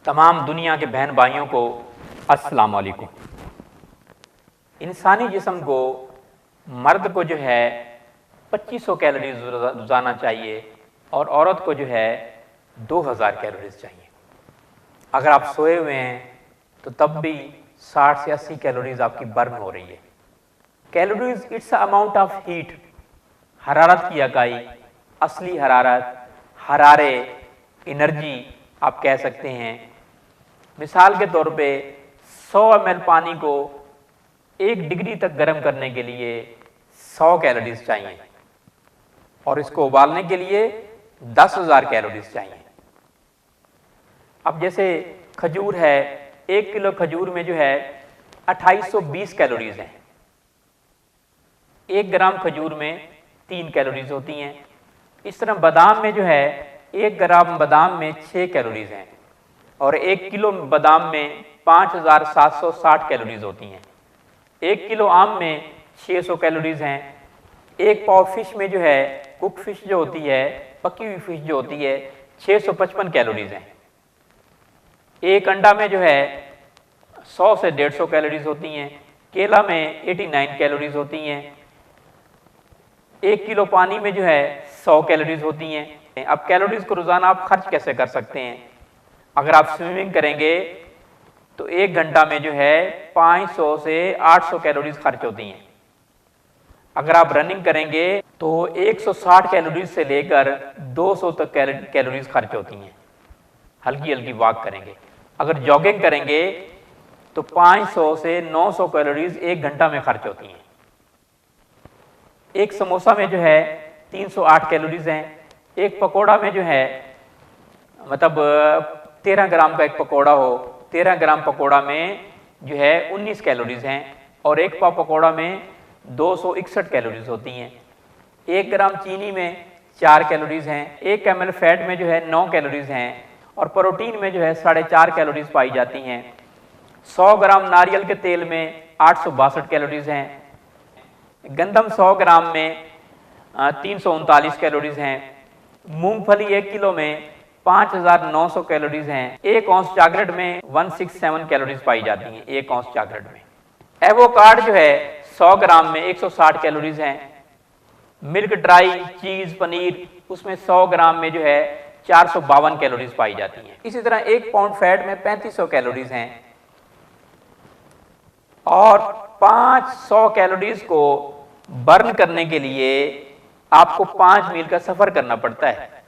तमाम दुनिया के बहन भाइयों को अस्सलाम वालेकुम। इंसानी जिस्म को मर्द को जो है 2500 कैलोरीज रोज़ाना चाहिए और औरत को जो है 2000 कैलोरीज चाहिए। अगर आप सोए हुए हैं तो तब भी 60 से 80 कैलोरीज आपकी बर्न हो रही है। Calories it's amount of heat, हरारत की इकाई, असली हरारत, हरारे, एनर्जी आप कह सकते हैं। मिसाल के तौर पे 100 ml पानी को 1 डिग्री तक गर्म करने के लिए 100 कैलोरीज चाहिए और इसको उबालने के लिए 10,000 कैलोरीज चाहिए। अब जैसे खजूर है, 1 किलो खजूर में जो है 2820 कैलोरीज हैं। 1 ग्राम खजूर में 3 कैलोरीज होती हैं। इस तरह बादाम में जो है 1 ग्राम बादाम में 6 कैलोरीज हैं और 1 किलो बादाम में 5760 कैलोरीज होती हैं। 1 किलो आम में 600 कैलोरीज हैं। 1 पाव फिश में जो है कुक फिश जो होती है, पकी हुई फिश जो होती है, 655 कैलोरीज हैं। 1 अंडा में जो है 100 से 150 कैलोरीज होती हैं। केला में 89 कैलोरीज होती हैं। 1 किलो पानी में जो है 100 कैलोरीज होती हैं। अब कैलोरीज को रोज़ाना आप खर्च कैसे कर सकते हैं? अगर आप स्विमिंग करेंगे तो 1 घंटा में जो है 500 से 800 कैलोरीज खर्च होती हैं। अगर आप रनिंग करेंगे तो 160 कैलोरीज से लेकर 200 तक कैलोरीज खर्च होती हैं। हल्की हल्की वॉक करेंगे। अगर जॉगिंग करेंगे तो 500 से 900 कैलोरीज 1 घंटा में खर्च होती हैं। एक समोसा में जो है 308 कैलोरीज हैं। एक पकोड़ा में जो है मतलब 13 ग्राम का एक पकोड़ा हो, 13 ग्राम पकोड़ा में जो है 19 कैलोरीज हैं और 1 पाव पकोड़ा में 261 कैलोरीज होती हैं। 1 ग्राम चीनी में 4 कैलोरीज हैं। 1 ml फैट में जो है 9 कैलोरीज हैं और प्रोटीन में जो है 4.5 कैलोरीज पाई जाती हैं। 100 ग्राम नारियल के तेल में 862 कैलोरीज हैं। गंदम 100 ग्राम में 339 कैलोरीज हैं। मूंगफली 1 किलो में 5900 कैलोरीज हैं। 1 औंस चॉकलेट में 167 कैलोरीज पाई जाती हैं। 1 औंस चॉकलेट में। एवोकाडो जो है 100 ग्राम में 160 कैलोरीज हैं। मिल्क ड्राई चीज पनीर उसमें 100 ग्राम में जो है 452 कैलोरीज पाई जाती हैं। इसी तरह 1 पाउंड फैट में 3500 कैलोरीज हैं और 500 कैलोरीज को बर्न करने के लिए आपको 5 मील का सफर करना पड़ता है।